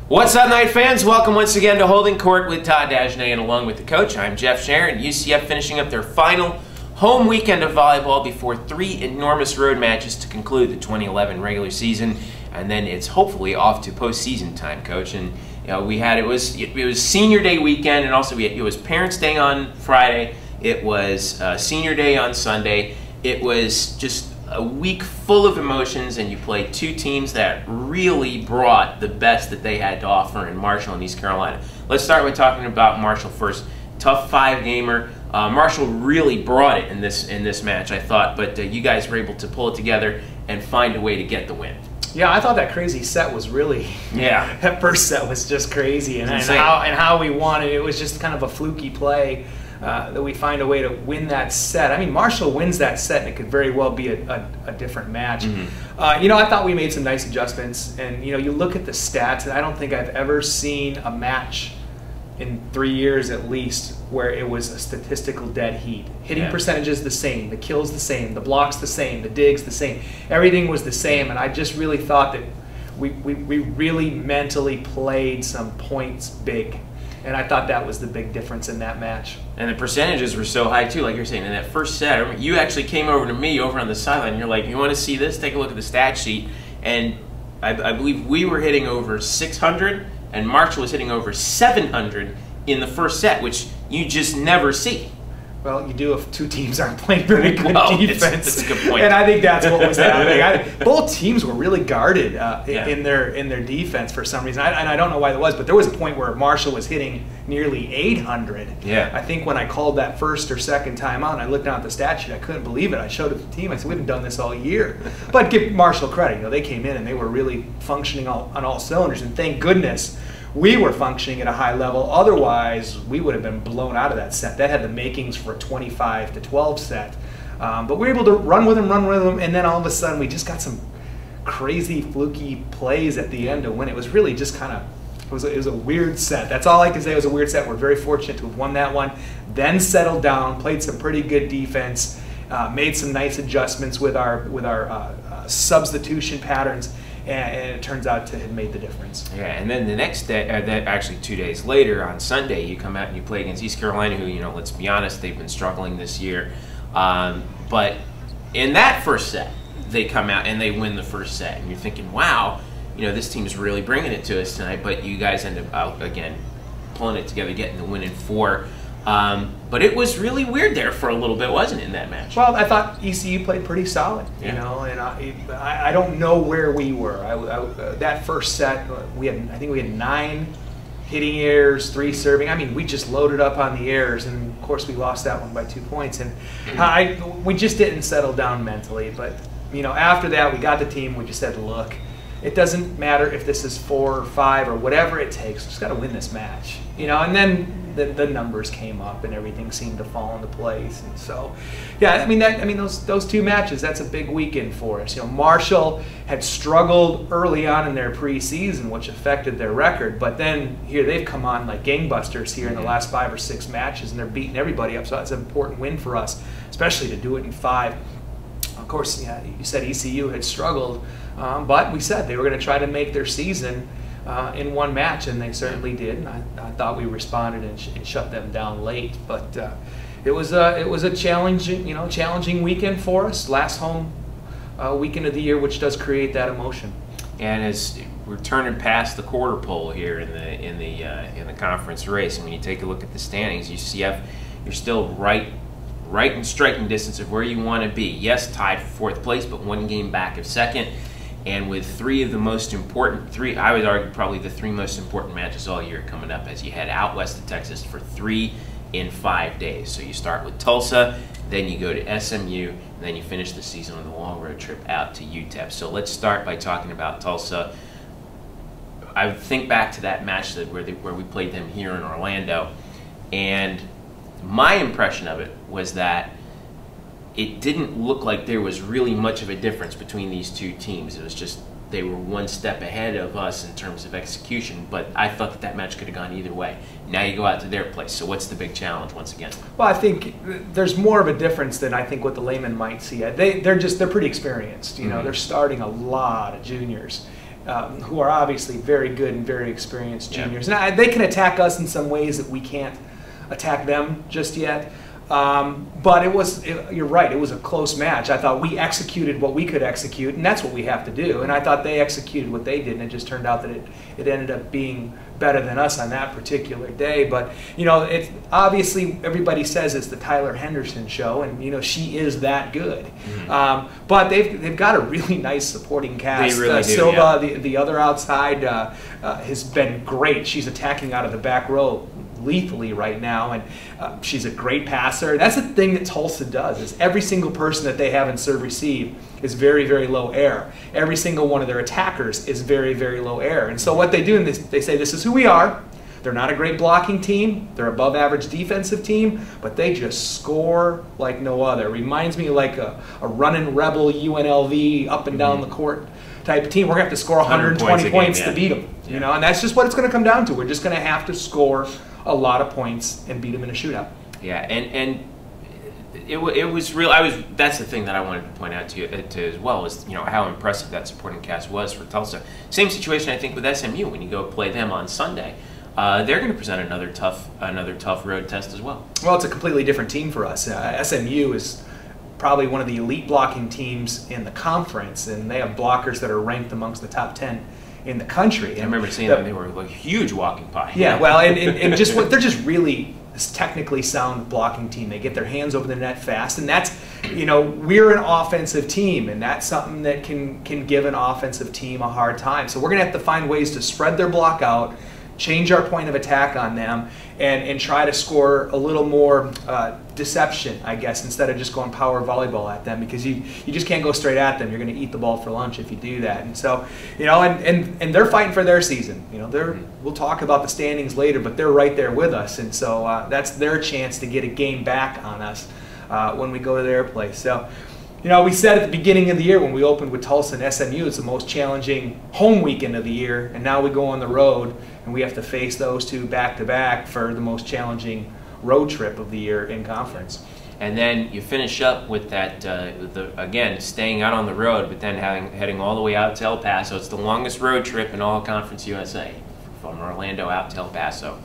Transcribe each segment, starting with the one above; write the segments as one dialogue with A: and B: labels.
A: What's up, Knight fans? Welcome once again to Holding Court with Todd Dagenais, and along with the coach, I'm Jeff Sharon. UCF finishing up their final home weekend of volleyball before 3 enormous road matches to conclude the 2011 regular season, and then it's hopefully off to postseason time, coach. And you know, it was Senior Day weekend, and also it was Parents' Day on Friday. It was Senior Day on Sunday. It was just a week full of emotions, and you played two teams that really brought the best that they had to offer in Marshall and East Carolina. Let's start with talking about Marshall first. Tough 5-gamer. Marshall really brought it in this match, I thought, but you guys were able to pull it together and find a way to get the win.
B: Yeah, I thought that crazy set was really, that first set was just crazy, and how we won it. It was just kind of a fluky play. That we find a way to win that set. I mean, Marshall wins that set, and it could very well be a different match. Mm-hmm. You know, I thought we made some nice adjustments, and you know, you look at the stats, and I don't think I've ever seen a match in 3 years at least where it was a statistical dead heat. Hitting percentages the same, the kills the same, the blocks the same, the digs the same. Everything was the same, and I just really thought that we really mentally played some points big. And I thought that was the big difference in that match.
A: And the percentages were so high too, like you're saying. In that first set, I remember you actually came over to me over on the sideline, and you're like, you want to see this? Take a look at the stat sheet. And I believe we were hitting over 600, and Marshall was hitting over 700 in the first set, which you just never see.
B: Well, you do if two teams aren't playing very good defense.
A: That's a good point.
B: And I think that's what was happening. Both teams were really guarded in their defense for some reason. And I don't know why that was, but there was a point where Marshall was hitting nearly 800.
A: Yeah.
B: I think when I called that first or second time out, and I looked down at the stat sheet, I couldn't believe it. I showed it to the team. I said, we haven't done this all year. But give Marshall credit. You know, they came in and they were really functioning on all cylinders. And thank goodness we were functioning at a high level. Otherwise, we would have been blown out of that set. That had the makings for a 25-12 set. But we were able to run with them, and then all of a sudden we just got some crazy, fluky plays at the end to win. It was really just kind of, it was a weird set. That's all I can say. It was a weird set. We're very fortunate to have won that one. Then settled down, played some pretty good defense, made some nice adjustments with our substitution patterns. And it turns out to have made the difference.
A: Yeah, and then the next day, actually 2 days later, on Sunday, you come out and you play against East Carolina, who, you know, let's be honest, they've been struggling this year. But in that first set, they come out and they win the first set, and you're thinking, wow, you know, this team's really bringing it to us tonight. But you guys end up out again, pulling it together, getting the win in 4. But it was really weird there for a little bit, wasn't it, in that match?
B: Well, I thought ECU played pretty solid, you know, and I don't know where we were. That first set, I think we had 9 hitting errors, 3 serving. I mean, we just loaded up on the errors, and of course we lost that one by 2 points. And we just didn't settle down mentally. But you know, after that, we got the team. We just said, look, it doesn't matter if this is 4 or 5 or whatever it takes. We just got to win this match, you know. And then the numbers came up and everything seemed to fall into place. And so, yeah, I mean those 2 matches, that's a big weekend for us. You know, Marshall had struggled early on in their preseason, which affected their record. But then here they've come on like gangbusters here in the last 5 or 6 matches, and they're beating everybody up. So that's an important win for us, especially to do it in 5. Of course, yeah, you said ECU had struggled, but we said they were going to try to make their season in 1 match, and they certainly did. And I thought we responded and shut them down late. But it was a challenging weekend for us. Last home weekend of the year, which does create that emotion.
A: And as we're turning past the quarter pole here in the conference race, and when you take a look at the standings, UCF, you're still right in striking distance of where you want to be. Yes, tied for 4th place, but 1 game back of 2nd. And with 3 of the most important, I would argue probably the 3 most important matches all year coming up, as you head out west of Texas for 3 in 5 days. So you start with Tulsa, then you go to SMU, and then you finish the season on the long road trip out to UTEP. So let's start by talking about Tulsa. I think back to that match where we played them here in Orlando, and my impression of it was that it didn't look like there was really much of a difference between these 2 teams. It was just they were 1 step ahead of us in terms of execution, but I thought that match could have gone either way. Now you go out to their place, so what's the big challenge once again?
B: Well, I think there's more of a difference than I think what the layman might see. They're pretty experienced, you know. They're starting a lot of juniors. who are obviously very good and very experienced juniors. Now, they can attack us in some ways that we can't attack them just yet. But you're right, it was a close match. I thought we executed what we could execute, and that's what we have to do. And I thought they executed what they did, and it just turned out that it ended up being better than us on that particular day. But, it's obviously everybody says it's the Tyler Henderson show, and, she is that good. Mm-hmm. But they've got a really nice supporting cast.
A: They really do,
B: Silva, the other outside, has been great. She's attacking out of the back row lethally right now, and she's a great passer. That's the thing that Tulsa does, is every single person that they have in serve receive is very, very low air. Every single one of their attackers is very, very low air. And so what they do, they say, this is who we are. They're not a great blocking team. They're above average defensive team, but they just score like no other. It reminds me like a running rebel UNLV up and down the court type of team. We're going to have to score 120 points to beat them. And that's just what it's going to come down to. We're just going to have to score a lot of points and beat them in a shootout.
A: Yeah, and it was real. That's the thing that I wanted to point out to you as well, is how impressive that supporting cast was for Tulsa. Same situation I think with SMU when you go play them on Sunday. They're going to present another tough road test as well.
B: Well, it's a completely different team for us. SMU is probably one of the elite blocking teams in the conference, and they have blockers that are ranked amongst the top 10 in the country. And
A: I remember seeing them; they were like huge walking by.
B: Yeah, well, and just they're just really this technically sound blocking team. They get their hands over the net fast, and that's we're an offensive team, and that's something that can give an offensive team a hard time. So we're gonna have to find ways to spread their block out, change our point of attack on them, and try to score a little more deception, I guess, instead of just going power volleyball at them, because you just can't go straight at them. You're going to eat the ball for lunch if you do that. And so, and they're fighting for their season. We'll talk about the standings later, but they're right there with us, and so that's their chance to get a game back on us when we go to their place. So, we said at the beginning of the year when we opened with Tulsa and SMU, it's the most challenging home weekend of the year, and now we go on the road and we have to face those two back-to-back for the most challenging road trip of the year in conference.
A: And then you finish up with that, again, staying out on the road, but then heading all the way out to El Paso. It's the longest road trip in all Conference USA, from Orlando out to El Paso.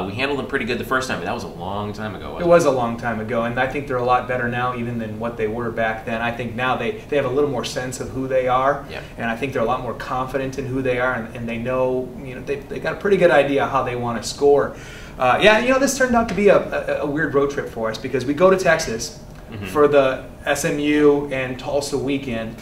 A: We handled them pretty good the first time, but that was a long time ago.
B: It was a long time ago, and I think they're a lot better now even than what they were back then. I think now they have a little more sense of who they are, and I think they're a lot more confident in who they are, and they know, they got a pretty good idea how they want to score. This turned out to be a weird road trip for us, because we go to Texas for the SMU and Tulsa weekend,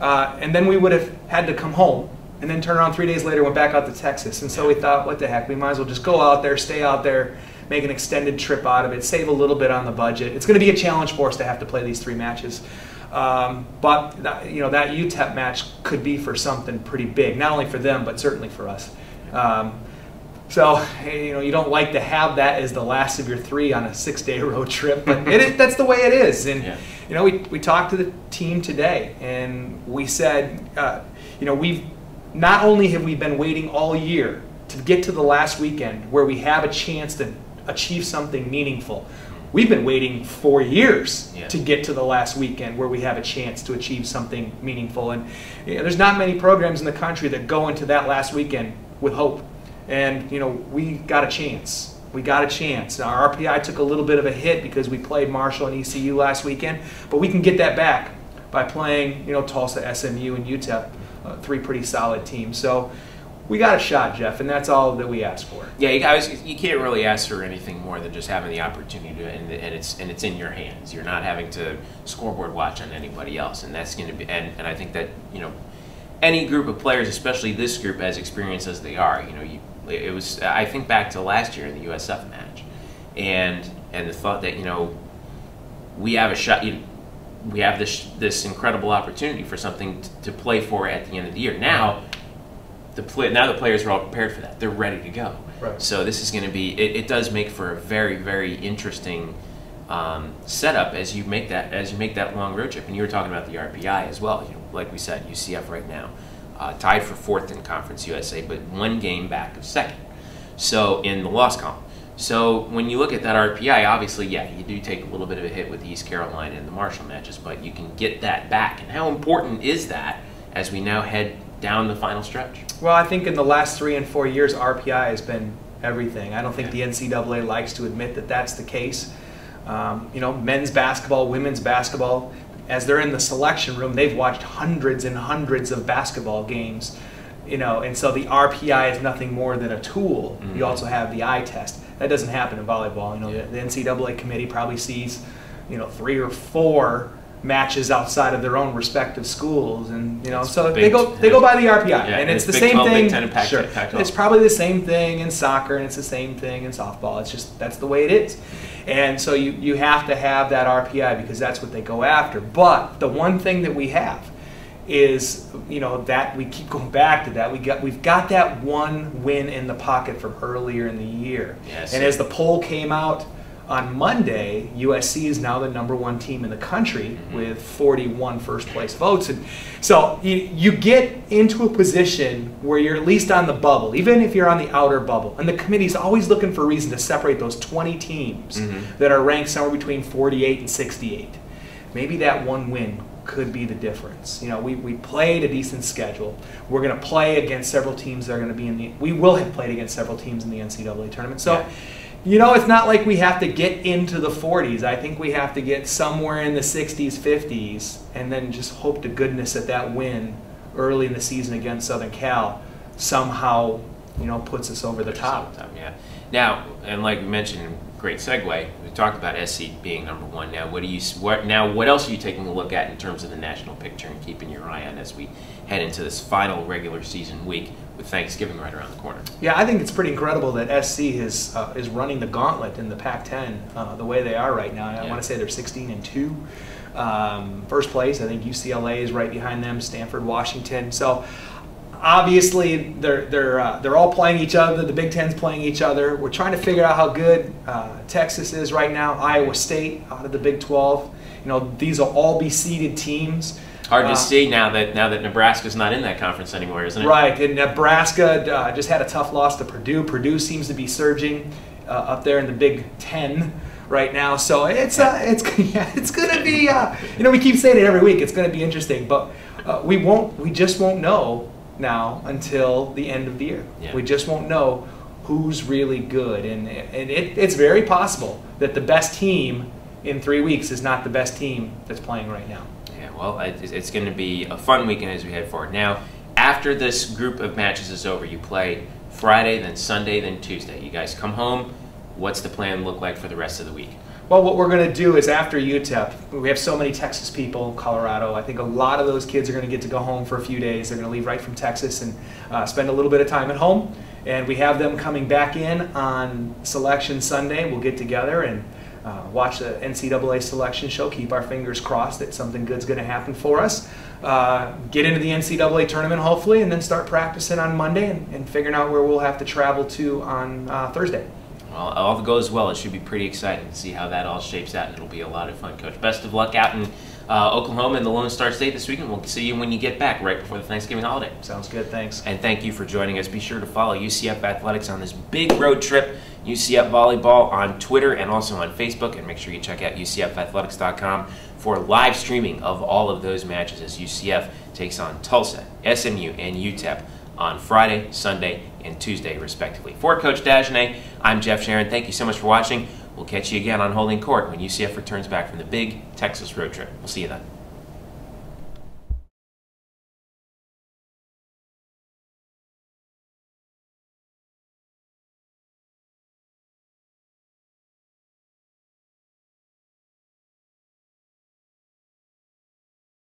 B: and then we would have had to come home and then turn around 3 days later, went back out to Texas. And so we thought, what the heck, we might as well just go out there, stay out there, make an extended trip out of it, save a little bit on the budget. It's going to be a challenge for us to have to play these 3 matches. But that UTEP match could be for something pretty big, not only for them, but certainly for us. So, you don't like to have that as the last of your 3 on a 6-day road trip, but that's the way it is. And, we talked to the team today, and we said, not only have we been waiting all year to get to the last weekend where we have a chance to achieve something meaningful, we've been waiting 4 years to get to the last weekend where we have a chance to achieve something meaningful. And there's not many programs in the country that go into that last weekend with hope. And we got a chance. We got a chance. Our RPI took a little bit of a hit because we played Marshall and ECU last weekend, but we can get that back by playing Tulsa, SMU, and UTEP. 3 pretty solid teams. So we got a shot, Jeff, and that's all that we asked for.
A: Yeah, you can't really ask for anything more than just having the opportunity to, and it's in your hands. You're not having to scoreboard watch on anybody else, and that's going to be. And I think that any group of players, especially this group, as experienced as they are, it was. I think back to last year in the USF match, and the thought that we have a shot. We have this incredible opportunity for something to play for at the end of the year. Now the players are all prepared for that. They're ready to go.
B: Right.
A: So this is going to be. It does make for a very, very interesting setup as you make that long road trip. And you were talking about the RPI as well. Like we said, UCF right now tied for 4th in Conference USA, but 1 game back of 2nd. So in the loss column. So when you look at that RPI, obviously, you do take a little bit of a hit with the East Carolina and the Marshall matches, but you can get that back. And how important is that as we now head down the final stretch?
B: Well, I think in the last 3 and 4 years, RPI has been everything. I don't think the NCAA likes to admit that that's the case. You know, men's basketball, women's basketball, as they're in the selection room, they've watched hundreds and hundreds of basketball games, you know, and so the RPI is nothing more than a tool. You also have the eye test. That doesn't happen in volleyball. You know, the NCAA committee probably sees, you know, 3 or 4 matches outside of their own respective schools, and you know, so they go by the RPI, and it's the same thing. Sure, it's probably the same thing in soccer, and it's the same thing in softball. It's just that's the way it is, and so you have to have that RPI because that's what they go after. But the one thing that we have is, you know, that we keep going back to that we've got that one win in the pocket from earlier in the year, and as the poll came out on Monday, USC is now the #1 team in the country with 41 first-place votes. And so you get into a position where you're at least on the bubble, even if you're on the outer bubble. And the committee's always looking for a reason to separate those 20 teams that are ranked somewhere between 48 and 68. Maybe that one win could be the difference. You know, we played a decent schedule. We're going to play against several teams that are going to be in the – we will have played against several teams in the NCAA tournament. So. You know, it's not like we have to get into the 40s. I think we have to get somewhere in the 60s, 50s, and then just hope to goodness that win early in the season against Southern Cal somehow, you know, puts us over the top.
A: Yeah. Now, and like we mentioned, great segue. We talked about SC being #1. Now, what else are you taking a look at in terms of the national picture and keeping your eye on as we head into this final regular season week with Thanksgiving right around the corner?
B: Yeah, I think it's pretty incredible that SC is running the gauntlet in the Pac-10 the way they are right now. I want to say they're 16-2, first place. I think UCLA is right behind them. Stanford, Washington. So obviously they're all playing each other. The Big Ten's playing each other. We're trying to figure out how good Texas is right now. Iowa State out of the Big 12. You know, these will all be seeded teams.
A: Hard to see now that Nebraska's not in that conference anymore, isn't it?
B: Right, and Nebraska just had a tough loss to Purdue. Purdue seems to be surging up there in the Big Ten right now. So it's going to be you know, we keep saying it every week. It's going to be interesting, but we just won't know now until the end of the year. We just won't know who's really good, and it's very possible that the best team in 3 weeks is not the best team that's playing right now.
A: Well, it's going to be a fun weekend as we head forward. Now, after this group of matches is over, you play Friday, then Sunday, then Tuesday. You guys come home. What's the plan look like for the rest of the week?
B: Well, what we're going to do is after UTEP, we have so many Texas people, Colorado. I think a lot of those kids are going to get to go home for a few days. They're going to leave right from Texas and spend a little bit of time at home. And we have them coming back in on Selection Sunday. We'll get together and watch the NCAA selection show, keep our fingers crossed that something good's going to happen for us, get into the NCAA tournament hopefully, and then start practicing on Monday and figuring out where we'll have to travel to on Thursday.
A: Well, all goes well. It should be pretty exciting to see how that all shapes out, and it'll be a lot of fun, Coach. Best of luck out in Oklahoma and the Lone Star State this weekend. We'll see you when you get back right before the Thanksgiving holiday.
B: Sounds good. Thanks.
A: And thank you for joining us. Be sure to follow UCF Athletics on this big road trip, UCF Volleyball on Twitter and also on Facebook. And make sure you check out UCFathletics.com for live streaming of all of those matches as UCF takes on Tulsa, SMU, and UTEP on Friday, Sunday, and Tuesday, respectively. For Coach Dagenais, I'm Jeff Sharon. Thank you so much for watching. We'll catch you again on Holding Court when UCF returns back from the big Texas road trip. We'll see you then.